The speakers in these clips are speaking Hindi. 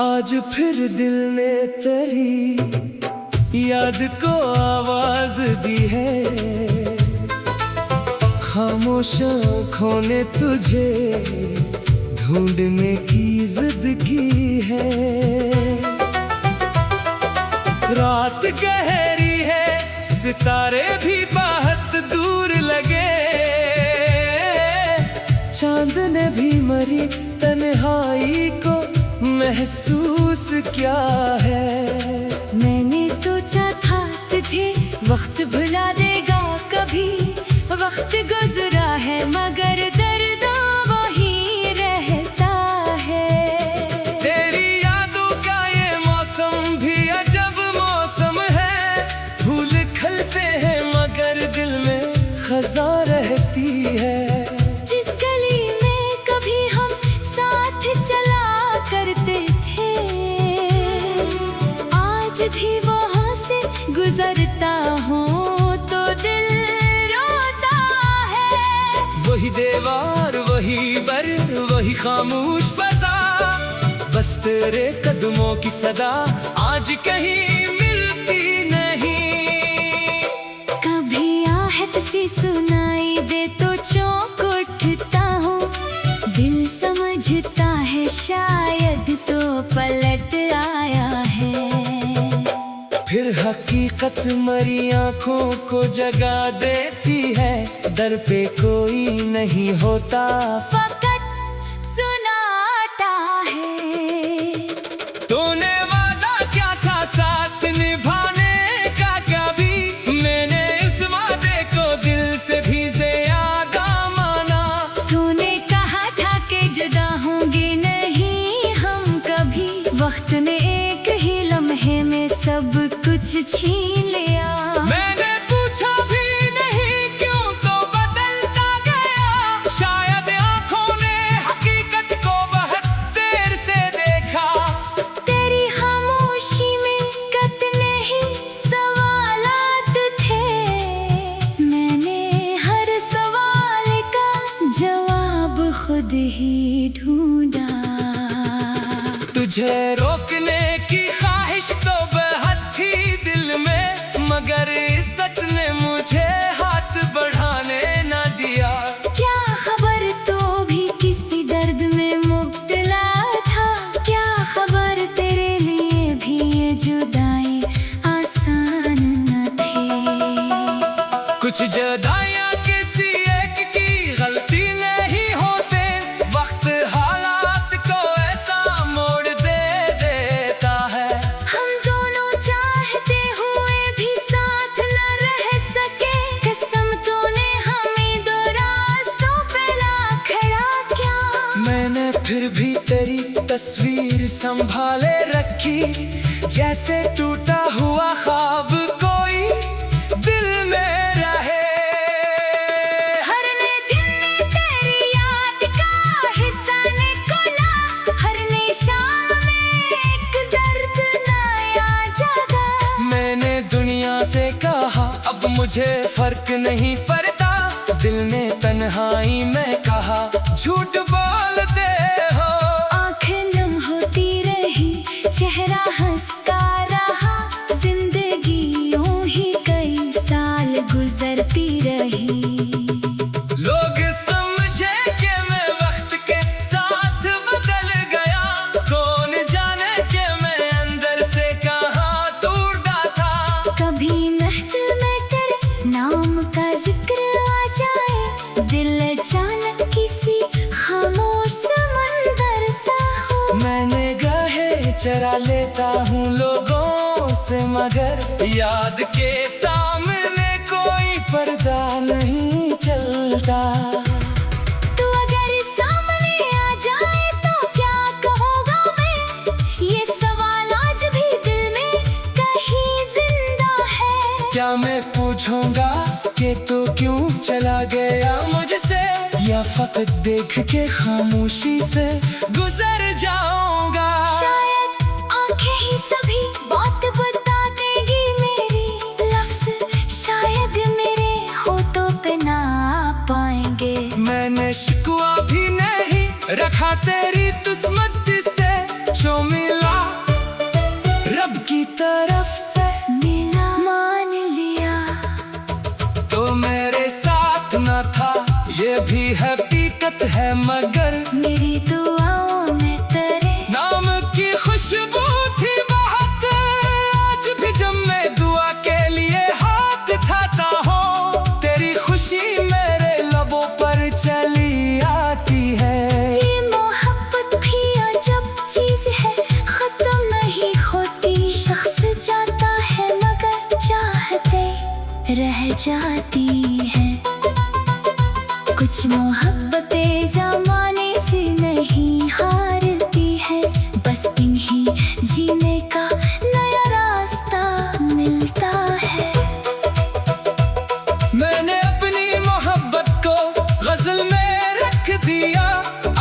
आज फिर दिल ने तेरी याद को आवाज दी है। खामोश आँखों ने तुझे ढूंढने की जिद की है। रात गहरी है, सितारे भी बहुत दूर लगे। चांद ने भी मरी तन्हाई को महसूस क्या है। मैंने सोचा था तुझे वक्त भुला देगा कभी। वक्त गुजरा है मगर दर्द वही रहता है। तेरी यादों का ये मौसम भी अजब मौसम है। फूल खिलते हैं मगर दिल में खजा रहती है। जिस गली में कभी हम साथ चला करते थे, आज भी वहाँ से गुजरता हूँ तो दिल रोता है। वही दीवार, वही बर, वही खामोश फजा, बस तेरे कदमों की सदा आज कहीं मिलती नहीं। कभी आहट सी सुनाई दे तो चौंक उठता हूँ। दिल समझता है शायद तो पलट आया है। फिर हकीकत मरी आँखों को जगा देती है। दर पे कोई नहीं होता, फकत सुनाता है। तूने वादा क्या था साथ निभाने का कभी। मैंने इस वादे को दिल से भी ज्यादा माना। तूने कहा था कि जुदा होंगे नहीं हम कभी। वक्त ने एक ही लम्हे में सब कुछ छीन लिया। मैंने पूछा भी नहीं क्यों तो बदलता गया। शायद आँखों ने हकीकत को बहुत देर से देखा। तेरी खामोशी में कितने ही सवालात थे। मैंने हर सवाल का जवाब खुद ही ढूंढा। तुझे रोकने की ख्वाहिश तो बहुत थी दिल में, मगर इज्जत ने मुझे हाथ बढ़ाने न दिया। क्या खबर तो भी किसी दर्द में मुब्तला था। क्या खबर तेरे लिए भी ये जुदाई आसान न थी। कुछ जुदाइयां किसी एक की गलती नहीं होते। वक्त हालात को ऐसा मोड़ दे देता है। हम दोनों चाहते हुए भी साथ न रह सके। कसम तूने हमें दो रास्तों पे ला खड़ा किया। मैंने फिर भी तेरी तस्वीर संभाले रखी। जैसे टूटा हुआ ख्वाब कोई दिल में रहे। हर नए दिन ने तेरी याद का हिस्सा निकला। हर नई शाम में एक दर्द नया जगा। मैंने दुनिया से कहा अब मुझे फर्क नहीं पड़ता। दिल ने तन्हाई में कहा झूठ बोलते हो। आंखें नम होती रही, चेहरा हंसता रहा। जिंदगी यूं ही कई साल गुजरती रही। लोग समझे कि मैं वक्त के साथ बदल गया। कौन जाने कि मैं अंदर से कहाँ टूटा था। कभी महफिल में तेरे नाम का जिक्र आ जाए। दिल अचानक किसी खामोश समंदर सा हो। मैंने गाहे चरा लेता हूँ लोगों से, मगर याद के सामने कोई पर्दा नहीं चलता। तू अगर सामने आ जाए तो क्या पूछूंगा कि तू क्यों चला गया मुझसे, या फकत देख के खामोशी से गुजर जाऊंगा। शायद आंखें ही सभी बात बता देगी मेरी, लफ्ज शायद मेरे होठों पे ना आ पाएंगे। मैंने शिकवा भी नहीं रखा तेरी किस्मत से, जो मिला रब की तरफ से मिला मान लिया। तो मेरे साथ न था ये भी हकीकत है, मगर मेरी दुआओं में तेरे नाम की खुशबू थी बहुत। आज भी जब मैं दुआ के लिए हाथ उठाता हूँ, तेरी खुशी मेरे लबों पर चली आती है। ये मोहब्बत भी अजब चीज है, खत्म नहीं होती। शख्स जाता है मगर चाहते रह जाती है। कुछ मोहब्बतें ज़माने से नहीं हारती है, बस इन्हीं जीने का नया रास्ता मिलता है। मैंने अपनी मोहब्बत को गजल में रख दिया,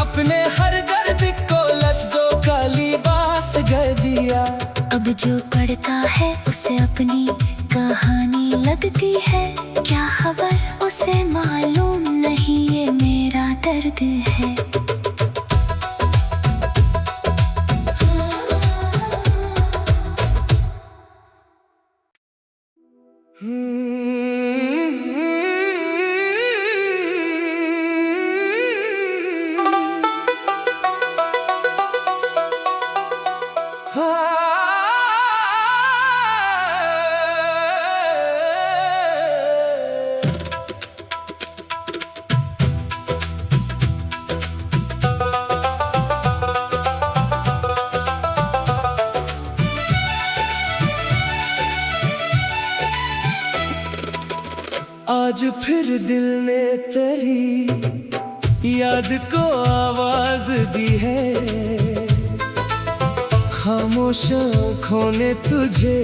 अपने हर दर्द को लफ्जों का लिबास कर दिया। अब जो पढ़ता है उसे अपनी कहानी लगती है, क्या खबर उसे मालूम नहीं ये मेरा दर्द है। आज फिर दिल ने तेरी याद को आवाज दी है, खामोश आँखों ने तुझे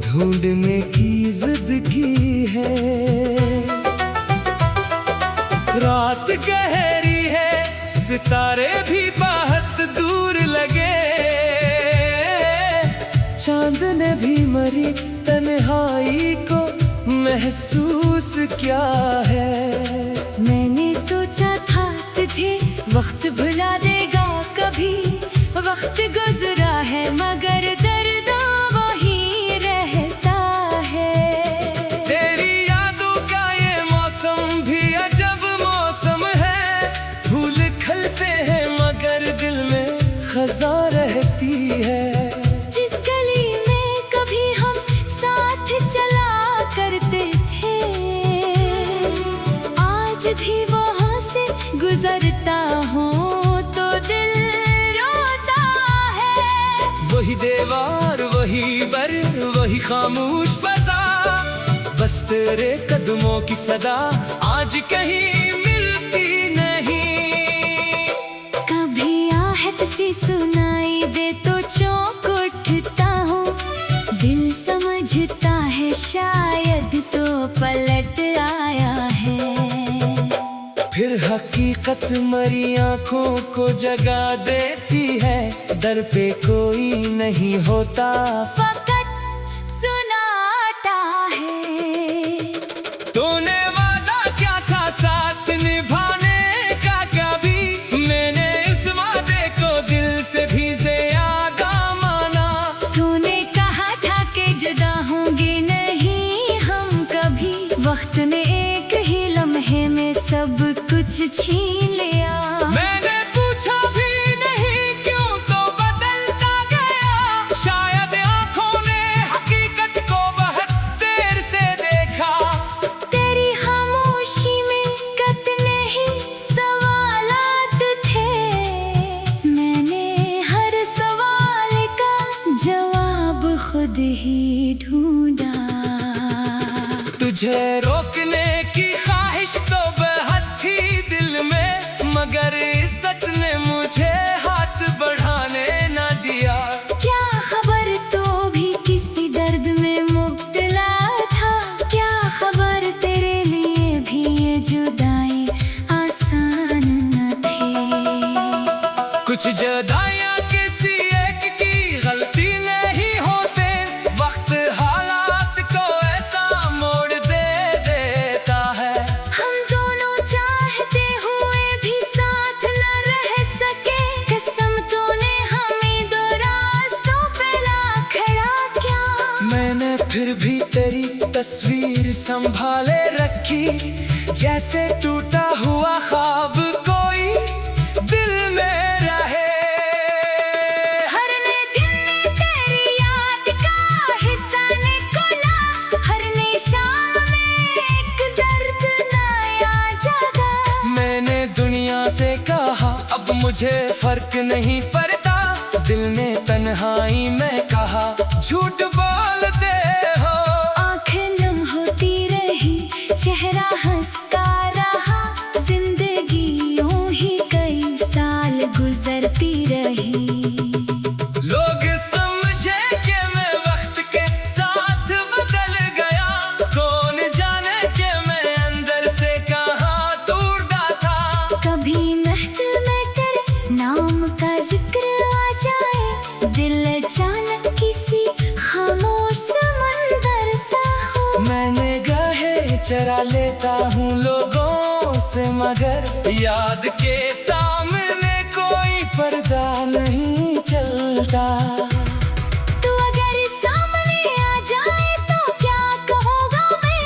ढूंढने की जिद की है। रात गहरी है, सितारे भी बहुत दूर लगे, चांद ने भी मरी तन्हाई को महसूस क्या है। मैंने सोचा था तुझे वक्त भुला देगा कभी, वक्त गुजरा है मगर दर्द वही रहता है। तेरी यादों का ये मौसम भी अजब मौसम है, फूल खिलते हैं मगर दिल में खजा रहती है। जिस गली में कभी हम साथ चला करते थे, आज भी वहाँ से गुजरता हूँ तो दिल रोता है। वही दीवार, वही बर, वही खामोश फजा, बस तेरे कदमों की सदा आज कहीं मिलती नहीं। कभी आहट सी सुनाई दे तो चौंक उठता हूँ, दिल समझता है शायद तो पलट आया है। फिर हकीकत मरी आँखों को जगा देती है, दर पे कोई नहीं होता, फकत सुनाता है। तूने वादा क्या था साथ निभाने का, कभी मैंने इस वादे को दिल से भी ज्यादा माना। तूने कहा था कि जुदा होंगे नहीं हम कभी, वक्त ने एक ही लम्हे में सब कुछ छीन लिया। मैंने पूछा भी नहीं क्यों तो बदलता गया, शायद आँखों ने हकीकत को बहुत देर से देखा। तेरी खामोशी में कितने ही सवालात थे, मैंने हर सवाल का जवाब खुद ही ढूंढा। तुझे रोकने की ख्वाहिश तो बहुत थी दिल में, मगर इज्जत ने मुझे हाथ बढ़ाने ना दिया। क्या खबर तो भी किसी दर्द में मुब्तला था, कुछ जुदाइयां किसी एक की गलती नहीं होते, वक्त हालात को ऐसा मोड़ दे देता है। हम दोनों चाहते हुए भी साथ न रह सके, कसम तूने हमें दो रास्तों पे ला खड़ा किया। मैंने फिर भी तेरी तस्वीर संभाले रखी, जैसे टूटा हुआ ख्वाब कोई दिल में रहे। हर नए दिन ने तेरी याद का हिस्सा निकला, हर नई शाम में एक दर्द नया जागा। मैंने दुनिया से कहा अब मुझे फर्क नहीं पड़ता, दिल ने तन्हाई में कहा झूठ बोलते हो। आंखें नम होती रही, चेहरा हंसता रहा, जिंदगी यूं ही कई साल गुजरती रही। लोग समझे कि मैं वक्त के साथ बदल गया, कौन जाने कि मैं अंदर से कहाँ टूटा था। कभी महफिल में तेरे नाम का जिक्र आ जाए, दिल अचानक किसी खामोश समंदर सा हो। मैंने गाहे चरा लेता हूँ लोगों से, मगर याद के सामने कोई पर्दा नहीं चलता। तू अगर सामने आ जाए तो क्या कहूँगा मैं,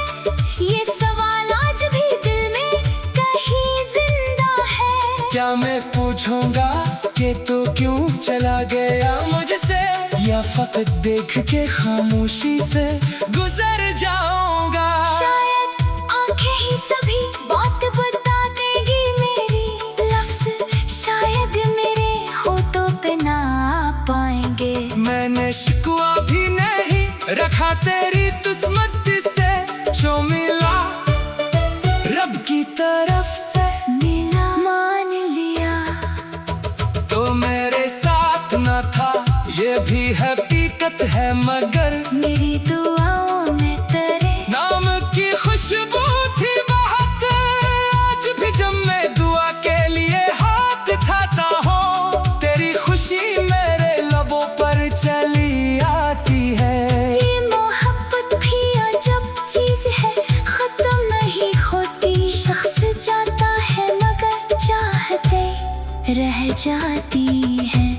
ये सवाल आज भी दिल में कहीं जिंदा है। क्या मैं पूछूंगा कि तू क्यों चला गया मुझसे, या फकत देख के खामोशी से गुजर जाऊंगा। शायद आंखें ही सभी बात बता देगी मेरी, लफ्ज शायद मेरे होठों पे ना आ पाएंगे। मैंने शिकवा भी नहीं रखा तेरी किस्मत से, जो मिला रब की तरफ से मिला मान लिया। तो मेरे साथ न था ये भी हकीकत है, मगर मेरी दुआओं में तेरे नाम की खुशबू थी बहुत। आज भी जब मैं दुआ के लिए हाथ उठाता हूँ, तेरी खुशी मेरे लबों पर चली आती है। ये मोहब्बत भी अजब चीज है, खत्म नहीं होती। शख्स जाता है मगर चाहते रह जाती है।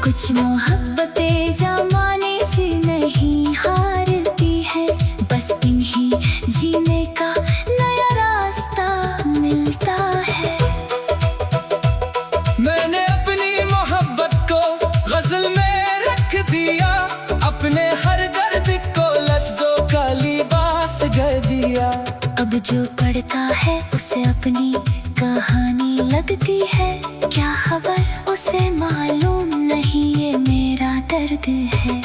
कुछ मोहब्बतें ज़माने से नहीं हारती है, बस इन्हीं जीने का नया रास्ता मिलता है। मैंने अपनी मोहब्बत को गजल में रख दिया, अपने हर दर्द को लफ्जों का लिबास कर दिया। अब जो पढ़ता है उसे अपनी कहानी लगती है, क्या खबर उसे मालूम नहीं ये मेरा दर्द है।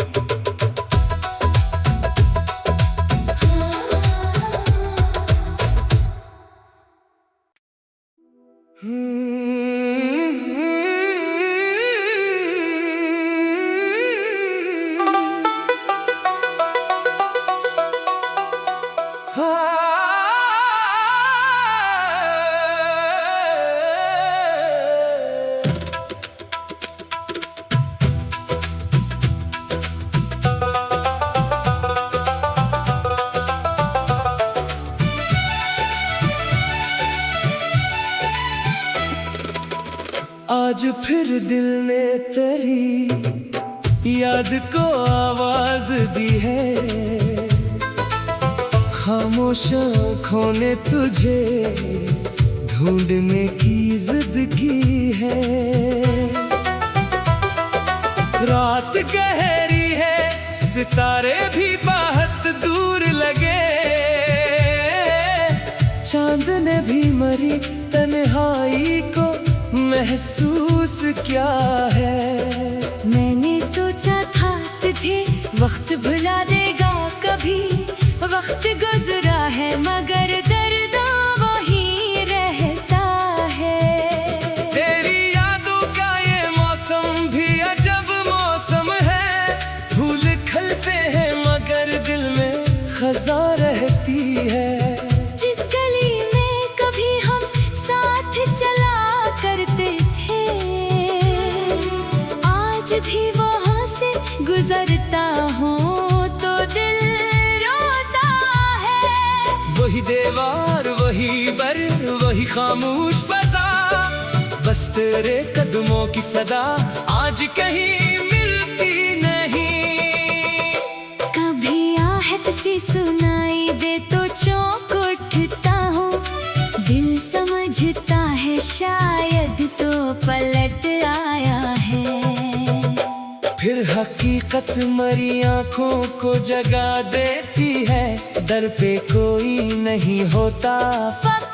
आज फिर दिल ने तेरी याद को आवाज दी है, खामोश आँखों ने तुझे ढूंढने की जिद की है। रात गहरी है, सितारे भी बहुत दूर लगे, चांद ने भी मरी तन्हाई को महसूस क्या है। मैंने सोचा था तुझे वक्त भुला देगा कभी, वक्त गुजरा है मगर दर्द वही रहता है। तेरी यादों का ये मौसम भी अजब मौसम है, फूल खिलते हैं मगर दिल में खजा रहती है। जिस गली में कभी हम साथ चला करते थे, खामोश फजा, बस तेरे कदमों की सदा आज कहीं मिलती नहीं। कभी आहट सी सुनाई दे तो चौंक उठता हूँ, दिल समझता है शायद तो पलट आया है। फिर हकीकत मरी आंखों को जगा देती है, दर पे कोई नहीं होता, फकत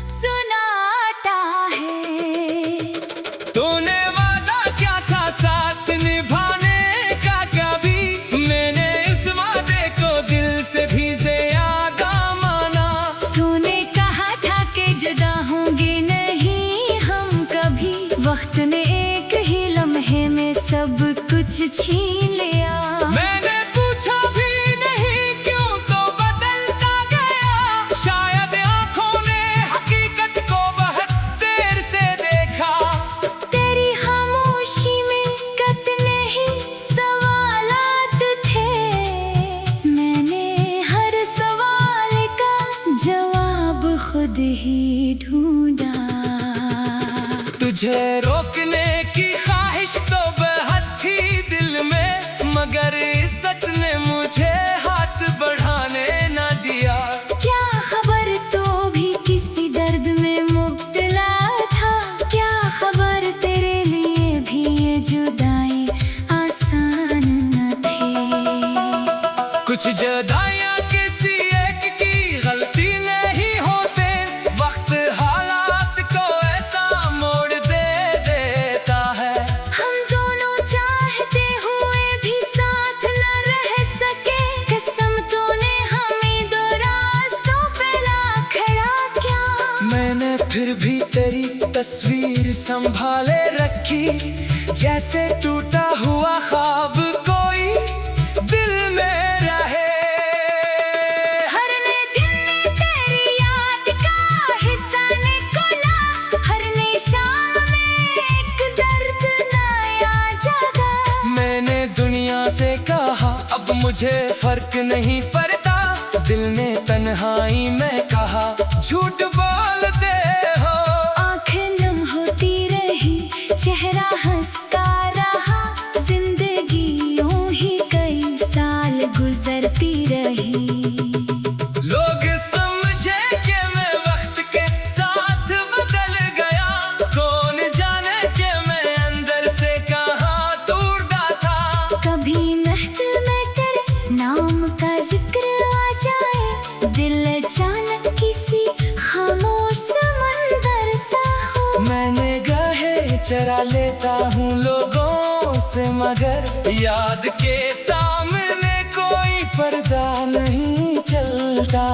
सुनाता है। तूने वादा क्या था साथ निभाने का, कभी मैंने इस वादे को दिल से भी ज्यादा माना। तूने कहा था कि जुदा होंगे नहीं हम कभी, वक्त ने एक ही लम्हे में सब कुछ छीन लिया। मैंने पूछा भी नहीं क्यों तो बदलता गया, शायद आंखों ने हकीकत को बहुत देर से देखा। तेरी खामोशी में कितने ही सवालात थे, मैंने हर सवाल का जवाब खुद ही ढूंढा। तुझे रोकने की ख्वाहिश तो बहुत थी दिल में, मगर इज्जत ने मुझे हाथ बढ़ाने ना दिया। क्या खबर तो भी किसी दर्द में मुब्तला था, क्या खबर तेरे लिए भी ये जुदाई आसान न थी। कुछ जुदाइयां किसी एक की गलती नहीं होते, वक्त हालात को ऐसा मोड़ दे देता है। हम दोनों चाहते हुए भी साथ न रह सके, कसम तूने हमें दो रास्तों पे ला खड़ा किया। मैंने फिर भी तेरी तस्वीर संभाले रखी, जैसे टूटा हुआ ख्वाब कोई दिल में रहे। हर नए दिन ने तेरी याद का हिस्सा निकला, हर नई शाम में एक दर्द नया जागा। मैंने दुनिया से कहा अब मुझे फर्क नहीं पड़ता, दिल ने तन्हाई में कहा झूठ बोलते हो। आंखें नम होती रही, चेहरा हंसता रहा, जिंदगी यूं ही कई साल गुजरती रही। लोग समझे कि मैं वक्त के साथ बदल गया, कौन जाने कि मैं अंदर से कहाँ टूटा था। कभी महफिल में तेरे नाम का जिक्र आ जाए, दिल अचानक किसी खामोश समंदर सा हो। मैंने गाहे चरा लेता हूँ लोगों से, मगर याद के सामने कोई पर्दा नहीं चलता।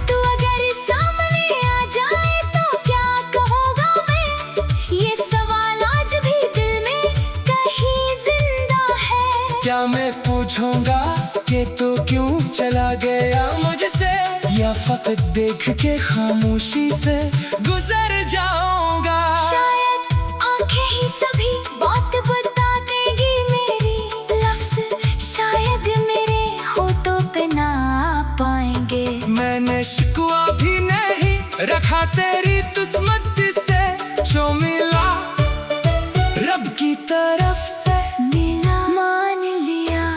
तू अगर सामने आ जाए तो क्या कहूँगा मैं, ये सवाल आज भी दिल में कहीं जिंदा है। क्या मैं पूछूंगा कि तू क्यों चला गया मुझसे, या फकत देख के खामोशी से गुजर जाऊंगा। शायद आंखें ही सभी बात बता देगी मेरी, लफ्ज शायद मेरे होठों पे ना आ पाएंगे। मैंने शिकवा भी नहीं रखा तेरी किस्मत से, जो मिला रब की तरफ से मिला मान लिया।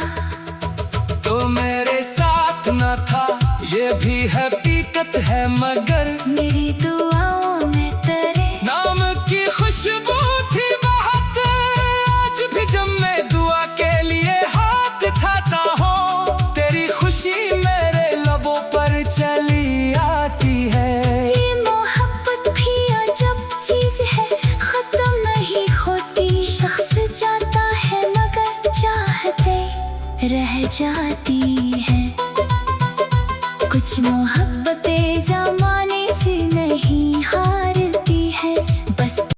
तो मेरे साथ न था ये भी हकीकत है, मगर मेरी दुआओं में तेरे नाम की खुशबू थी बहुत। आज भी जब मैं दुआ के लिए हाथ उठाता हूँ, तेरी खुशी मेरे लबों पर चली आती है। ये मोहब्बत भी अजब चीज है, खत्म नहीं होती। शख्स जाता है मगर चाहते रह जाती